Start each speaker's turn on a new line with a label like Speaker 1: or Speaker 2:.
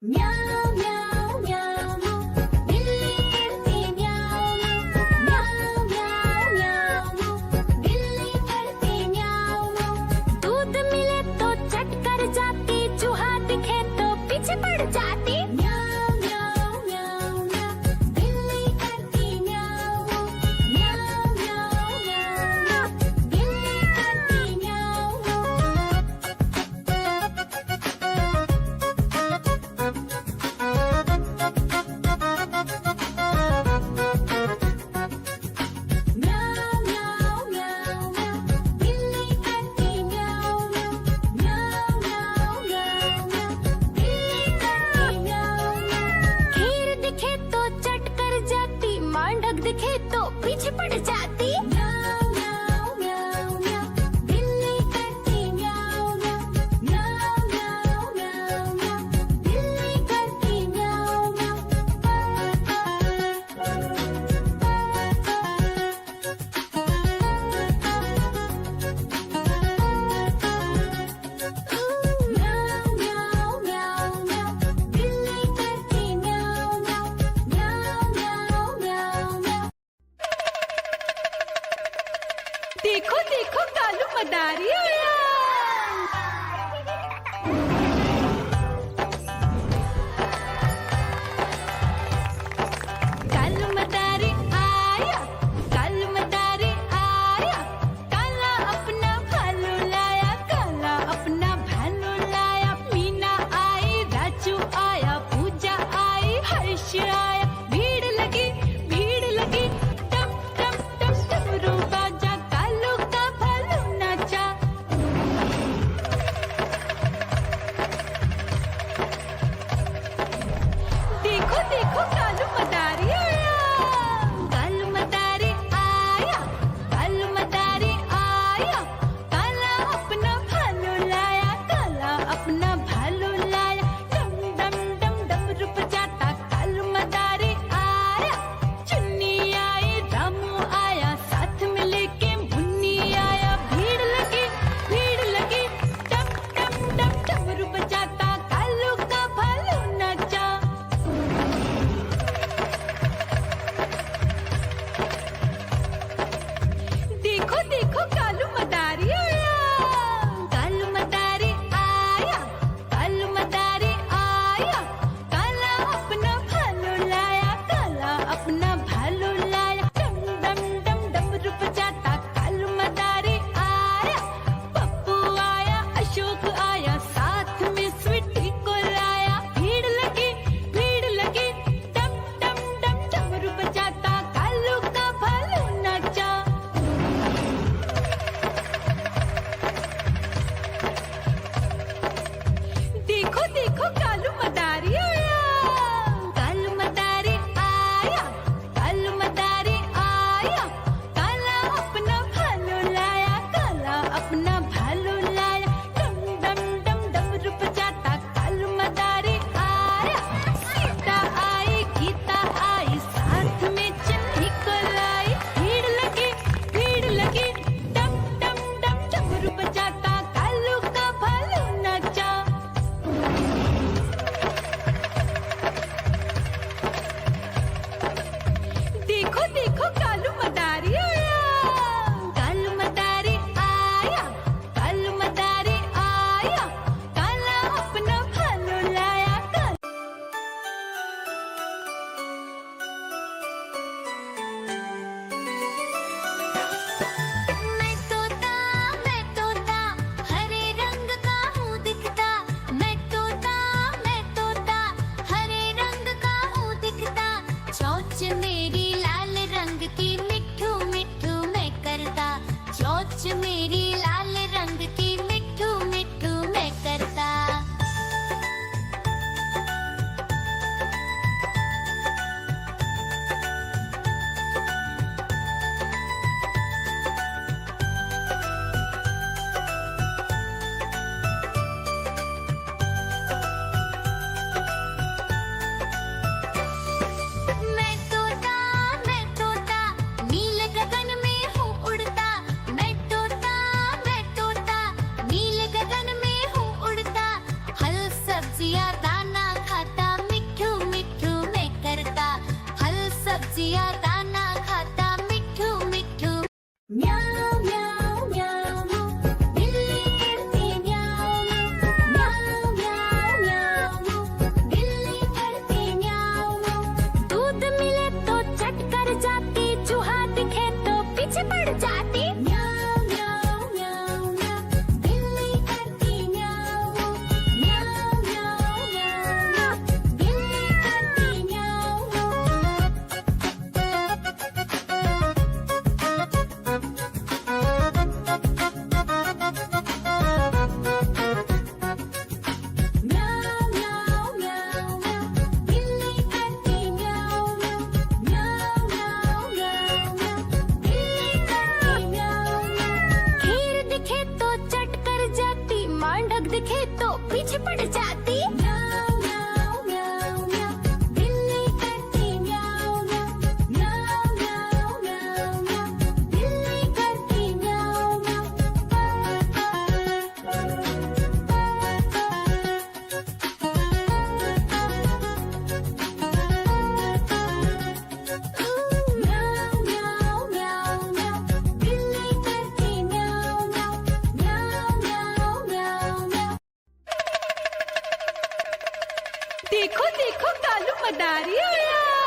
Speaker 1: म्याऊं म्याऊं म्याऊं बिल्ली करती म्याऊं म्याऊं म्याऊं म्याऊं बिल्ली करती म्याऊं। दूध मिले तो चट कर जाती, चूहा दिखे तो पीछे पड़ जाती। म्याऊं म्याऊं म्याऊं म्याऊं बिल्ली करती म्याऊं म्याऊं म्याऊं म्याऊं बिल्ली करती म्याऊं। म्याऊं म्याऊं म्याऊं म्याऊं बिल्ली करती म्याऊं म्याऊं म्याऊं म्याऊं म्याऊं बिल्ली करती म्याऊं। खीर दिखे तो चट कर जाती, मांडक दिखे तो पीछे पड़ जाती। म्याऊं म्याऊं म्याऊं म्याऊं बिल्ली करती म्याऊं म्याऊं म्याऊं म्याऊं म्याऊं बिल्ली करती म्याऊं म्याऊं। म्याऊं म्याऊं म्याऊं म्याऊं बिल्ली करती म्याऊं म्याऊं म्याऊं म्याऊं म्याऊं म्याऊं।
Speaker 2: देखो देखो कालू मदारी आया। कालू मदारी आया, कालू मदारी आया। काला अपना भालू लाया, काला अपना भालू लाया। मीना आई, राजू आया, पूजा आई, हर्ष आया। भीड़ लगी टम टम टम डमरू बाजा, कालू का भालू नाचा। देखो देखो कालू मदारी आया, कालू मदारी आया, कालू मदारी आया। काला अपना भालू लाया, काला अपना भालू लाया। डम डम डम डमरू बजाता कालू मदारी आया। चुन्नी आई, रामू आया, साथ में लेके मुन्नी आया। भीड़ लगी टम टम टम डमरू बजाता कालू का भालू नाचा। देखो देखो कालू मदारी आया, कालू मदारी आया, कालू मदारी आया। काला अपना भालू लाया, काला अपना भालू लाया। डम डम डम डमरू बजाता कालू मदारी आया। पप्पू आया, अशोक आया, साथ में स्वीटी को लाया। भीड़ लगी टम टम टम डमरू बजाता कालू का भालू नाचा। देखो देखो कालू मदारी आया, कालू मदारी आया, कालू मदारी आया। काला अपना भालू लाया, काला अपना भालू लाया। डम डम डम डमरू बजाता कालू मदारी आया। सीता आई, गीता आई, साथ में चन्नी को लाई। भीड़ लगी टम टम टम डमरू बजाता कालू का भालू नाचा। देखो देखो कालू मदारी आया।